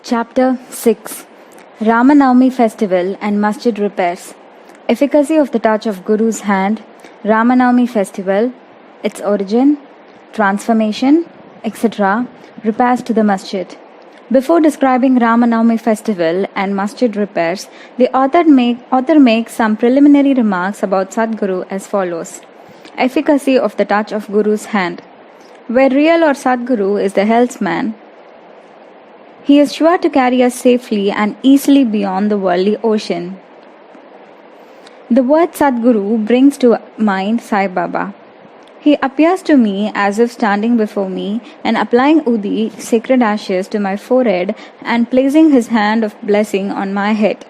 Chapter 6 Ramanavami Festival and Masjid Repairs. Efficacy of the touch of Guru's hand, Ramanavami Festival, its origin, transformation, etc., repairs to the masjid. Before describing Ramanavami Festival and Masjid Repairs, the author makes some preliminary remarks about Sadguru as follows. Efficacy of the touch of Guru's hand. Where real or Sadguru is the helpsman, he is sure to carry us safely and easily beyond the worldly ocean. The word Sadguru brings to mind Sai Baba. He appears to me as if standing before me and applying Udi, sacred ashes, to my forehead and placing his hand of blessing on my head.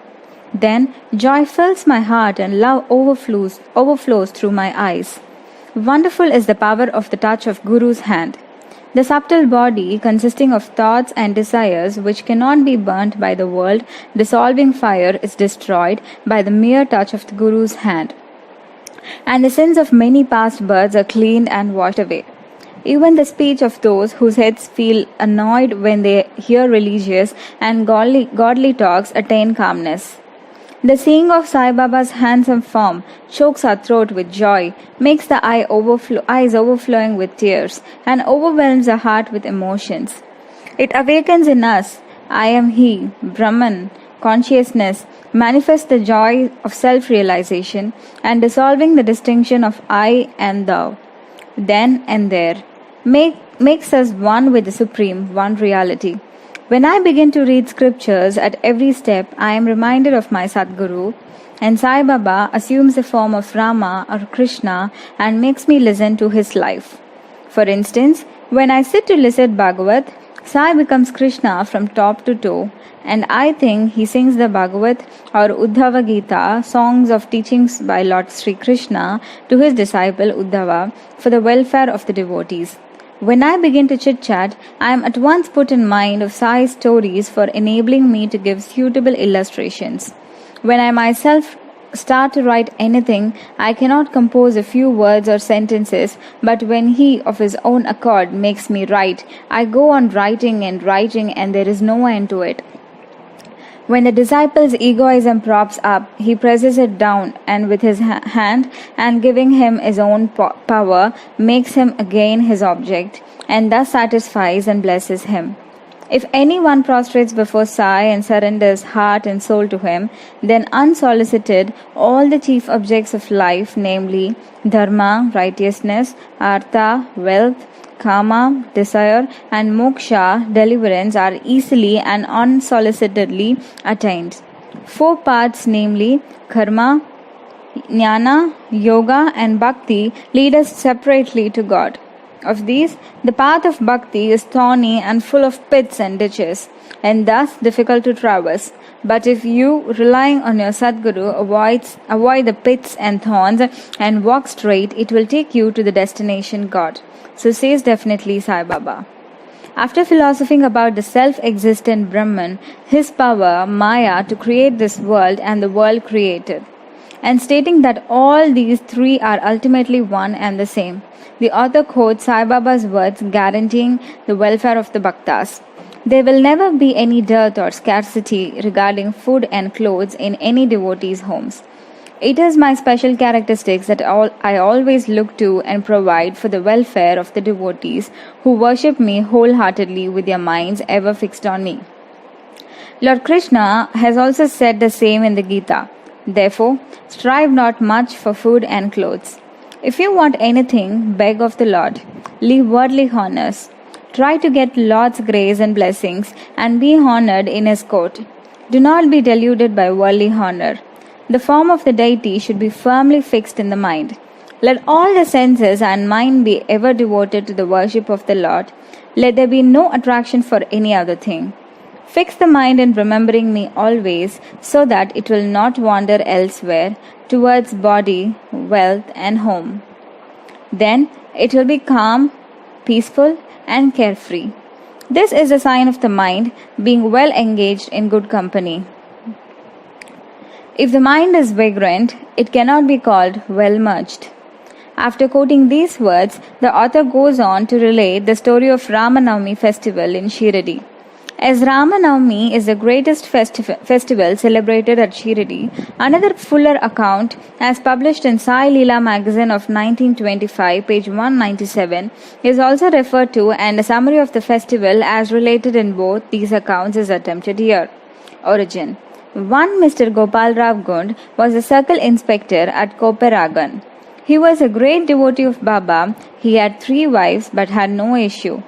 Then joy fills my heart and love overflows through my eyes. Wonderful is the power of the touch of Guru's hand. The subtle body, consisting of thoughts and desires which cannot be burnt by the world, dissolving fire, is destroyed by the mere touch of the Guru's hand. And the sins of many past births are cleaned and washed away. Even the speech of those whose heads feel annoyed when they hear religious and godly talks attain calmness. The seeing of Sai Baba's handsome form chokes our throat with joy, makes the eyes overflowing with tears, and overwhelms our heart with emotions. It awakens in us, I am He, Brahman, consciousness, manifests the joy of self-realization and dissolving the distinction of I and Thou. Then and there, makes us one with the Supreme, one reality. When I begin to read scriptures at every step, I am reminded of my Sadguru, and Sai Baba assumes the form of Rama or Krishna and makes me listen to his life. For instance, when I sit to listen Bhagavat, Sai becomes Krishna from top to toe, and I think he sings the Bhagavat or Uddhava Gita, songs of teachings by Lord Sri Krishna, to his disciple Uddhava for the welfare of the devotees. When I begin to chit-chat, I am at once put in mind of Sai's stories for enabling me to give suitable illustrations. When I myself start to write anything, I cannot compose a few words or sentences, but when he, of his own accord, makes me write, I go on writing and there is no end to it. When the disciple's egoism props up, he presses it down and with his hand and giving him his own power, makes him again his object and thus satisfies and blesses him. If anyone prostrates before Sai and surrenders heart and soul to him, then unsolicited, all the chief objects of life, namely dharma, righteousness, artha, wealth, kama, desire, and moksha, deliverance, are easily and unsolicitedly attained. 4 paths, namely karma, jnana, yoga, and bhakti, lead us separately to God. Of these, the path of bhakti is thorny and full of pits and ditches, and thus difficult to traverse. But if you, relying on your Sadguru, avoid the pits and thorns and walk straight, it will take you to the destination God. So says definitely Sai Baba. After philosophing about the self-existent Brahman, his power, Maya, to create this world and the world created, and stating that all these 3 are ultimately one and the same, the author quotes Sai Baba's words guaranteeing the welfare of the bhaktas. There will never be any dearth or scarcity regarding food and clothes in any devotees' homes. It is my special characteristics that I always look to and provide for the welfare of the devotees who worship me wholeheartedly with their minds ever fixed on me. Lord Krishna has also said the same in the Gita. Therefore, strive not much for food and clothes. If you want anything, beg of the Lord. Leave worldly honors. Try to get Lord's grace and blessings and be honored in His court. Do not be deluded by worldly honor. The form of the deity should be firmly fixed in the mind. Let all the senses and mind be ever devoted to the worship of the Lord. Let there be no attraction for any other thing. Fix the mind in remembering me always, so that it will not wander elsewhere towards body, wealth, and home. Then it will be calm, peaceful, and carefree. This is a sign of the mind being well engaged in good company. If the mind is vagrant, it cannot be called well merged. After quoting these words, the author goes on to relate the story of Ramanavami festival in Shirdi. As Ramanavami is the greatest festival celebrated at Shirdi, another fuller account, as published in Sai Leela magazine of 1925, page 197, is also referred to, and a summary of the festival as related in both these accounts is attempted here. Origin. One Mr. Gopal Rao Gund was a circle inspector at Koperagan. He was a great devotee of Baba. He had 3 wives but had no issue.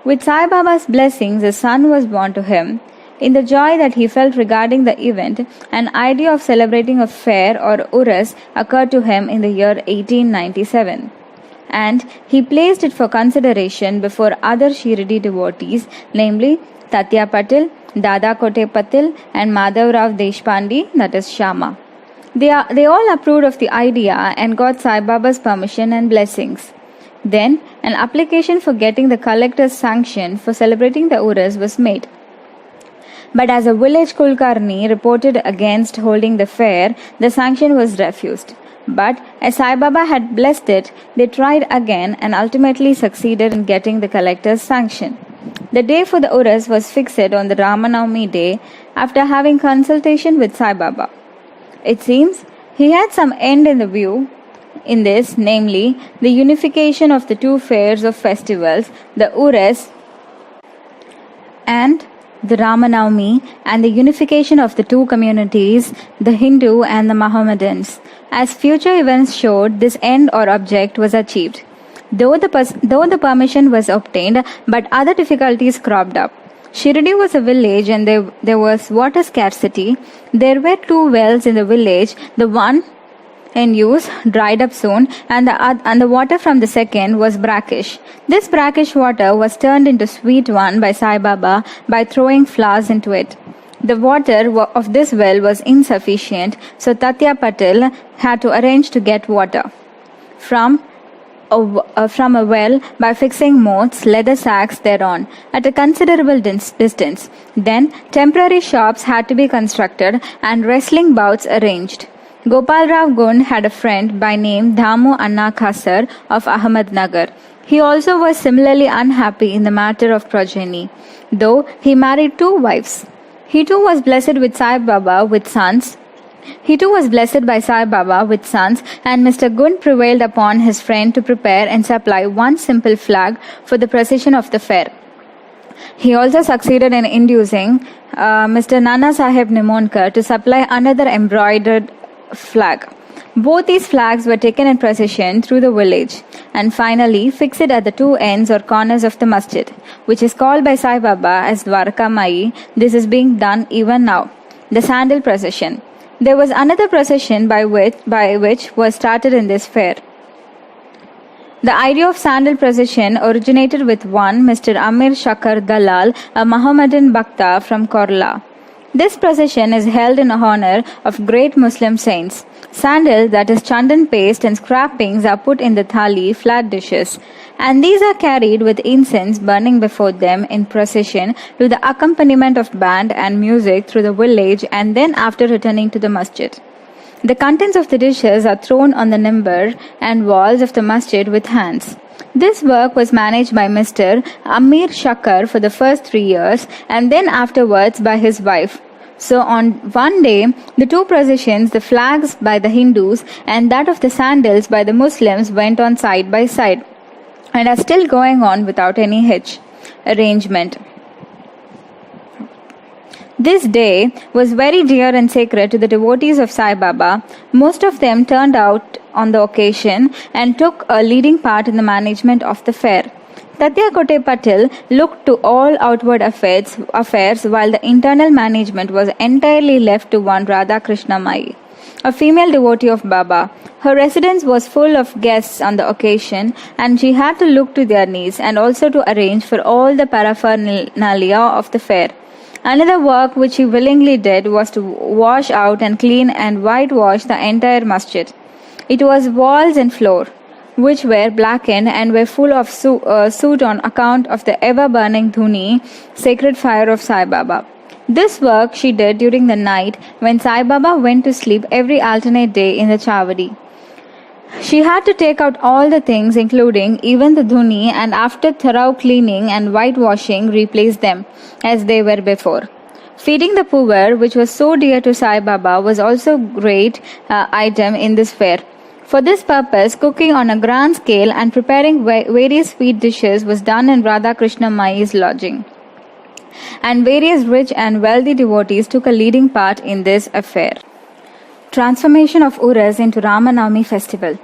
With Sai Baba's blessings, a son was born to him. In the joy that he felt regarding the event, an idea of celebrating a fair or urus occurred to him in the year 1897. And he placed it for consideration before other Shirdi devotees, namely Tatya Patil, Dada Kote Patil, and Madhav Rao Deshpande, that is Shama. They all approved of the idea and got Sai Baba's permission and blessings. Then, an application for getting the collector's sanction for celebrating the urus was made. But as a village Kulkarni reported against holding the fair, the sanction was refused. But as Sai Baba had blessed it, they tried again and ultimately succeeded in getting the collector's sanction. The day for the urus was fixed on the Ramanavami day after having consultation with Sai Baba. It seems he had some end in the view in this, namely the unification of the 2 fairs of festivals, the urus and the Ramanavami, and the unification of the 2 communities, the Hindu and the Mohammedans. As future events showed, this end or object was achieved. Though the permission was obtained, but other difficulties cropped up. Shirdi was a village and there was water scarcity. There were 2 wells in the village, the one in use dried up soon, and the water from the second was brackish. This brackish water was turned into sweet one by Sai Baba by throwing flowers into it. The water of this well was insufficient, so Tatya Patil had to arrange to get water from a well by fixing moats, leather sacks thereon, at a considerable distance. Then temporary shops had to be constructed and wrestling bouts arranged. Gopal Rao Gund had a friend by name Damu Anna Khasar of Ahmednagar. He also was similarly unhappy in the matter of progeny, though he married 2 wives. He too was blessed by Sai Baba with sons, and Mr. Gund prevailed upon his friend to prepare and supply 1 simple flag for the procession of the fair. He also succeeded in inducing Mr. Nana Sahib Nimonkar to supply another embroidered flag. Both these flags were taken in procession through the village and finally fixed at the 2 ends or corners of the masjid, which is called by Sai Baba as Dwarka Mai. This is being done even now. The sandal procession. There was another procession by which was started in this fair. The idea of sandal procession originated with one Mr. Amir Shakar Dalal, a Mohammedan Bhakta from Korla. This procession is held in honor of great Muslim saints. Sandal, that is chandan paste, and scrapings are put in the thali, flat dishes, and these are carried with incense burning before them in procession to the accompaniment of band and music through the village, and then after returning to the masjid. The contents of the dishes are thrown on the nimbar and walls of the masjid with hands. This work was managed by Mr. Amir Shakar for the first 3 years and then afterwards by his wife. So on one day, the 2 processions, the flags by the Hindus and that of the sandals by the Muslims, went on side by side and are still going on without any hitch. Arrangement. This day was very dear and sacred to the devotees of Sai Baba. Most of them turned out on the occasion and took a leading part in the management of the fair. Tatya Kote Patil looked to all outward affairs while the internal management was entirely left to one Radha Krishna Mai, a female devotee of Baba. Her residence was full of guests on the occasion and she had to look to their needs and also to arrange for all the paraphernalia of the fair. Another work which he willingly did was to wash out and clean and whitewash the entire masjid. It was walls and floor, which were blackened and were full of soot on account of the ever-burning dhuni, sacred fire of Sai Baba. This work she did during the night when Sai Baba went to sleep every alternate day in the Chavadi. She had to take out all the things, including even the dhuni, and after thorough cleaning and whitewashing, replace them as they were before. Feeding the poor, which was so dear to Sai Baba, was also a great item in this fair. For this purpose, cooking on a grand scale and preparing various sweet dishes was done in Radha Krishna Mai's lodging. And various rich and wealthy devotees took a leading part in this affair. Transformation of Uras into Ramanavami festival.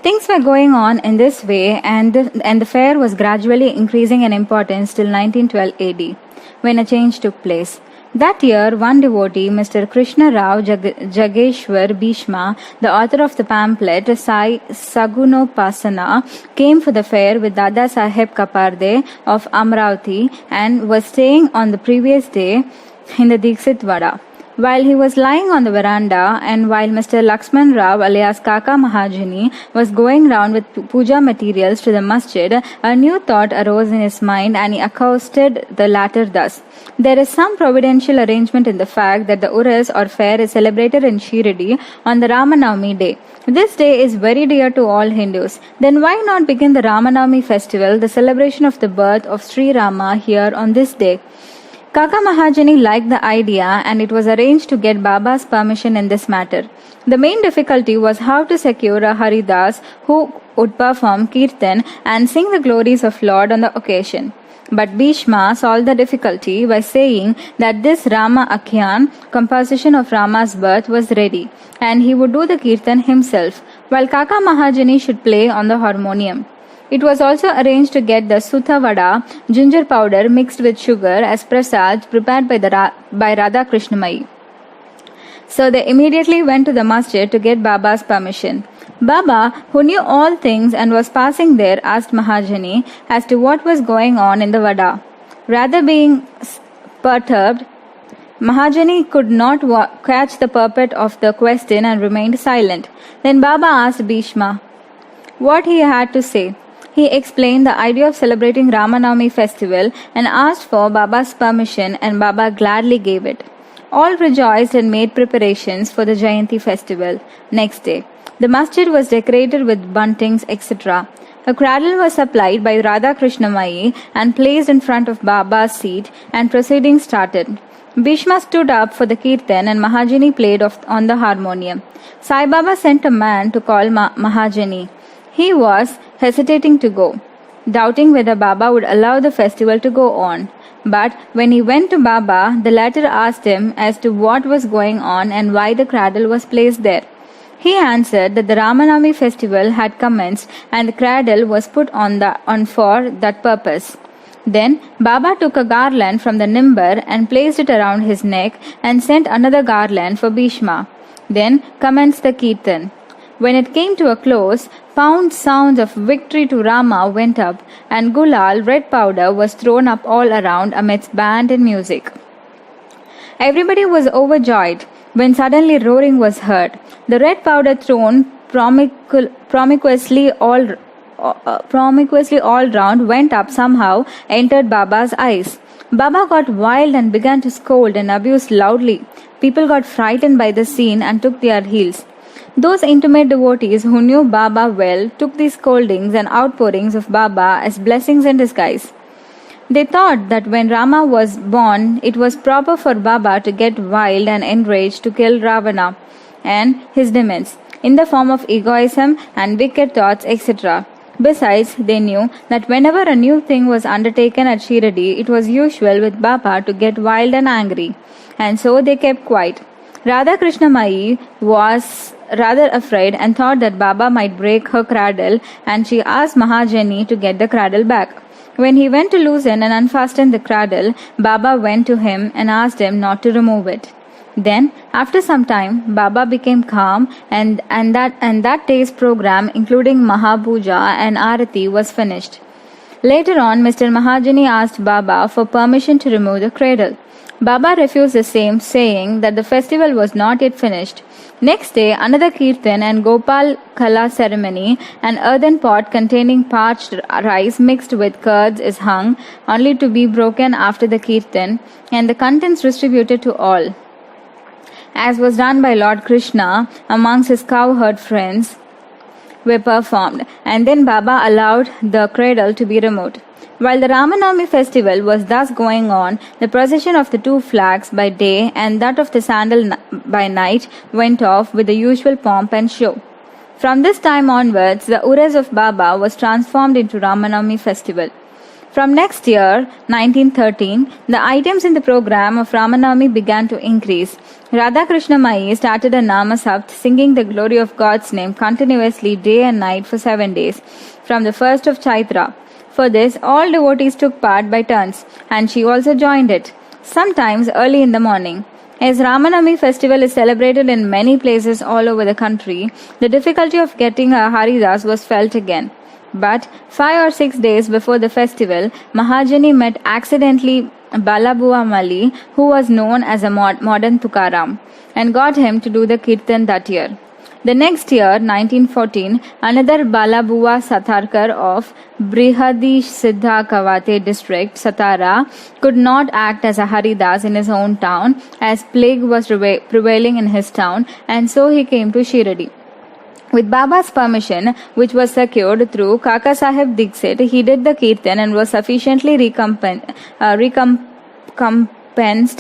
Things were going on in this way, and the fair was gradually increasing in importance till 1912 AD, when a change took place. That year, one devotee, Mr. Krishna Rao Jageshwar Bhishma, the author of the pamphlet Sai Sagunopasana, came for the fair with Dada Saheb Kaparde of Amravati and was staying on the previous day in the Dixit Vada. While he was lying on the veranda, and while Mr. Laxman Rao alias Kaka Mahajani was going round with puja materials to the masjid, a new thought arose in his mind, and he accosted the latter thus: "There is some providential arrangement in the fact that the Uras or fair is celebrated in Shirdi on the Ramanavami day. This day is very dear to all Hindus. Then why not begin the Ramanavami festival, the celebration of the birth of Sri Rama, here on this day?" Kaka Mahajani liked the idea, and it was arranged to get Baba's permission in this matter. The main difficulty was how to secure a Haridas who would perform Kirtan and sing the glories of Lord on the occasion. But Bhishma solved the difficulty by saying that this Rama Akhyan, composition of Rama's birth, was ready, and he would do the Kirtan himself, while Kaka Mahajani should play on the harmonium. It was also arranged to get the Sutha Vada, ginger powder mixed with sugar, as prasad prepared by Radha Krishnamai. So they immediately went to the masjid to get Baba's permission. Baba, who knew all things and was passing there, asked Mahajani as to what was going on in the Vada. Rather being perturbed, Mahajani could not catch the purport of the question and remained silent. Then Baba asked Bhishma what he had to say. He explained the idea of celebrating Ramanavami festival and asked for Baba's permission, and Baba gladly gave it. All rejoiced and made preparations for the Jayanti festival. Next day, the masjid was decorated with buntings, etc. A cradle was supplied by Radha Krishnamai and placed in front of Baba's seat, and proceedings started. Bhishma stood up for the kirtan and Mahajani played on the harmonium. Sai Baba sent a man to call Mahajani. He was hesitating to go, doubting whether Baba would allow the festival to go on. But when he went to Baba, the latter asked him as to what was going on and why the cradle was placed there. He answered that the Ramanavami festival had commenced and the cradle was put on for that purpose. Then Baba took a garland from the nimbar and placed it around his neck and sent another garland for Bhishma. Then commenced the kirtan. When it came to a close, pound sounds of victory to Rama went up, and gulal, red powder, was thrown up all around amidst band and music. Everybody was overjoyed when suddenly roaring was heard. The red powder thrown promiscuously all round went up somehow, entered Baba's eyes. Baba got wild and began to scold and abuse loudly. People got frightened by the scene and took their heels. Those intimate devotees who knew Baba well took these scoldings and outpourings of Baba as blessings in disguise. They thought that when Rama was born, it was proper for Baba to get wild and enraged to kill Ravana and his demons in the form of egoism and wicked thoughts, etc. Besides, they knew that whenever a new thing was undertaken at Shirdi, it was usual with Baba to get wild and angry, and so they kept quiet. Radha Krishnamai was rather afraid and thought that Baba might break her cradle, and she asked Mahajani to get the cradle back. When he went to loosen and unfasten the cradle, Baba went to him and asked him not to remove it. Then, after some time, Baba became calm, and that day's program, including Mahapuja and Arati, was finished. Later on, Mr. Mahajani asked Baba for permission to remove the cradle. Baba refused the same, saying that the festival was not yet finished. Next day, another kirtan and Gopal Kala ceremony, an earthen pot containing parched rice mixed with curds is hung, only to be broken after the kirtan, and the contents distributed to all, as was done by Lord Krishna amongst his cowherd friends. were performed, and then Baba allowed the cradle to be removed. While the Ramanavami festival was thus going on, the procession of the two flags by day and that of the sandal by night went off with the usual pomp and show. From this time onwards, the Ures of Baba was transformed into Ramanavami festival. From next year, 1913, the items in the program of Ramanavami began to increase. Radha Krishna Mai started a Namasapt, singing the glory of God's name continuously day and night for 7 days, from the 1st of Chaitra. For this, all devotees took part by turns, and she also joined it, sometimes early in the morning. As Ramanavami festival is celebrated in many places all over the country, the difficulty of getting a Haridas was felt again. But 5 or 6 days before the festival, Mahajani met accidentally Balabua Mali, who was known as a modern Tukaram, and got him to do the kirtan that year. The next year, 1914, another Balabua Satharkar of Brihadi Siddha Kavate district, Satara, could not act as a Haridas in his own town as plague was prevailing in his town, and so he came to Shiradi. With Baba's permission, which was secured through Kaka Sahib Dixit, he did the kirtan and was sufficiently recompensed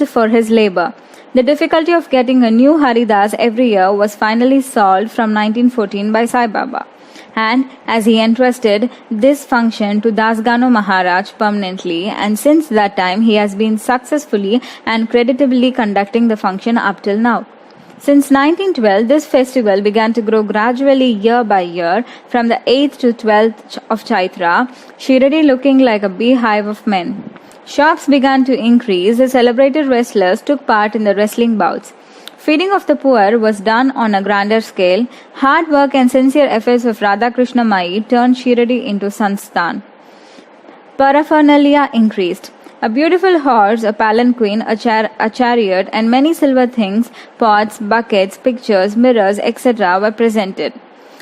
for his labor. The difficulty of getting a new Haridas every year was finally solved from 1914 by Sai Baba, and as he entrusted this function to Dasgano Maharaj permanently, and since that time he has been successfully and creditably conducting the function up till now. Since 1912, this festival began to grow gradually year by year, from the 8th to 12th of Chaitra, Shiradi looking like a beehive of men. Shops began to increase, the celebrated wrestlers took part in the wrestling bouts. Feeding of the poor was done on a grander scale. Hard work and sincere efforts of Radha Krishna Mai turned Shiradi into Sansthan. Paraphernalia increased. A beautiful horse, a palanquin, a chariot, and many silver things, pots, buckets, pictures, mirrors, etc. were presented.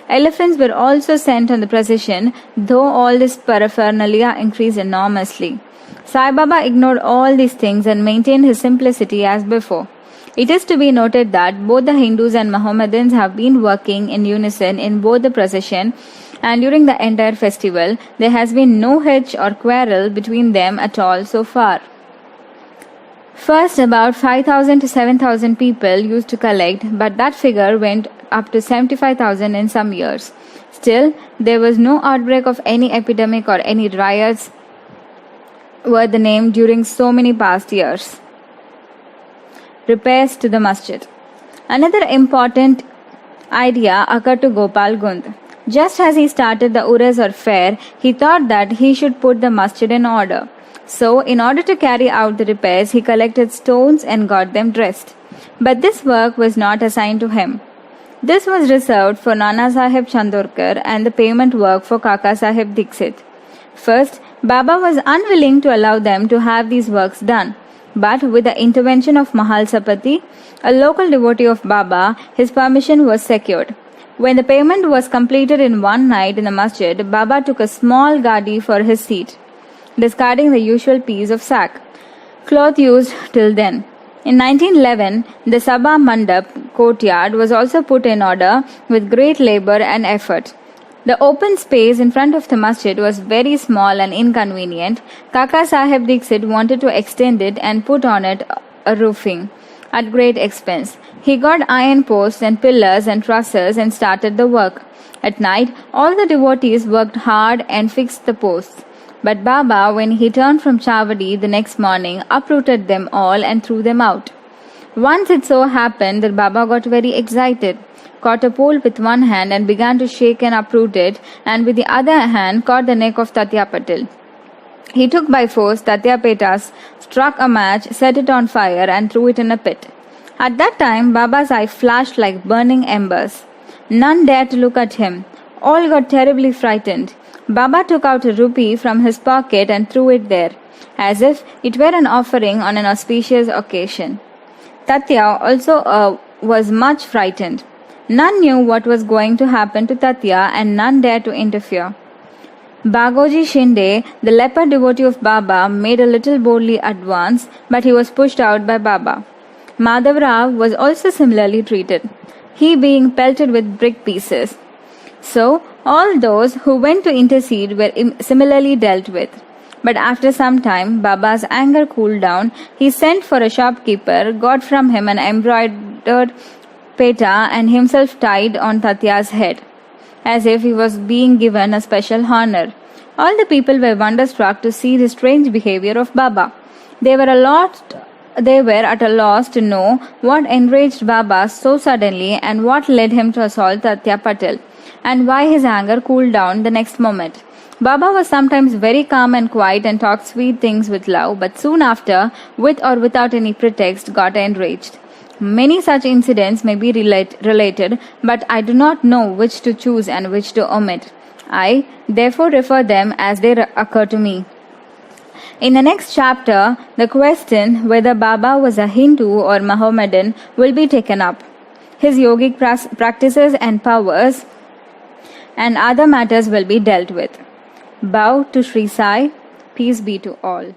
Elephants were also sent on the procession, though all this paraphernalia increased enormously. Sai Baba ignored all these things and maintained his simplicity as before. It is to be noted that both the Hindus and Mohammedans have been working in unison in both the procession, and during the entire festival, there has been no hitch or quarrel between them at all so far. First, about 5,000 to 7,000 people used to collect, but that figure went up to 75,000 in some years. Still, there was no outbreak of any epidemic or any riots were the name during so many past years. Repairs to the masjid. Another important idea occurred to Gopal Gund. Just as he started the Ures or fair, he thought that he should put the masjid in order. So, in order to carry out the repairs, he collected stones and got them dressed. But this work was not assigned to him. This was reserved for Nana Sahib Chandorkar and the payment work for Kaka Sahib Dixit. First, Baba was unwilling to allow them to have these works done. But with the intervention of Mahal Sapati, a local devotee of Baba, his permission was secured. When the payment was completed in one night in the masjid, Baba took a small gadi for his seat, discarding the usual piece of sack, cloth used till then. In 1911, the Sabha Mandap courtyard was also put in order with great labor and effort. The open space in front of the masjid was very small and inconvenient. Kaka Sahib Dixit wanted to extend it and put on it a roofing at great expense. He got iron posts and pillars and trusses and started the work. At night, all the devotees worked hard and fixed the posts. But Baba, when he turned from Chavadi the next morning, uprooted them all and threw them out. Once it so happened that Baba got very excited, caught a pole with one hand and began to shake and uproot it, and with the other hand caught the neck of Tatya Patil. He took by force Tatya Petas, struck a match, set it on fire and threw it in a pit. At that time, Baba's eye flashed like burning embers. None dared to look at him. All got terribly frightened. Baba took out a rupee from his pocket and threw it there, as if it were an offering on an auspicious occasion. Tatya also was much frightened. None knew what was going to happen to Tatya, and none dared to interfere. Bagoji Shinde, the leper devotee of Baba, made a little boldly advance, but he was pushed out by Baba. Madhav Rao was also similarly treated, he being pelted with brick pieces. So, All those who went to intercede were similarly dealt with. But after some time, Baba's anger cooled down. He sent for a shopkeeper, got from him an embroidered peta, and himself tied on Tatya's head, as if he was being given a special honor. All the people were wonderstruck to see the strange behavior of Baba. They were at a loss to know what enraged Baba so suddenly and what led him to assault Tatya Patil, and why his anger cooled down the next moment. Baba was sometimes very calm and quiet and talked sweet things with love, but soon after, with or without any pretext, got enraged. Many such incidents may be related, but I do not know which to choose and which to omit. I therefore refer them as they occur to me. In the next chapter, the question whether Baba was a Hindu or Mohammedan will be taken up. His yogic practices and powers and other matters will be dealt with. Bow to Sri Sai. Peace be to all.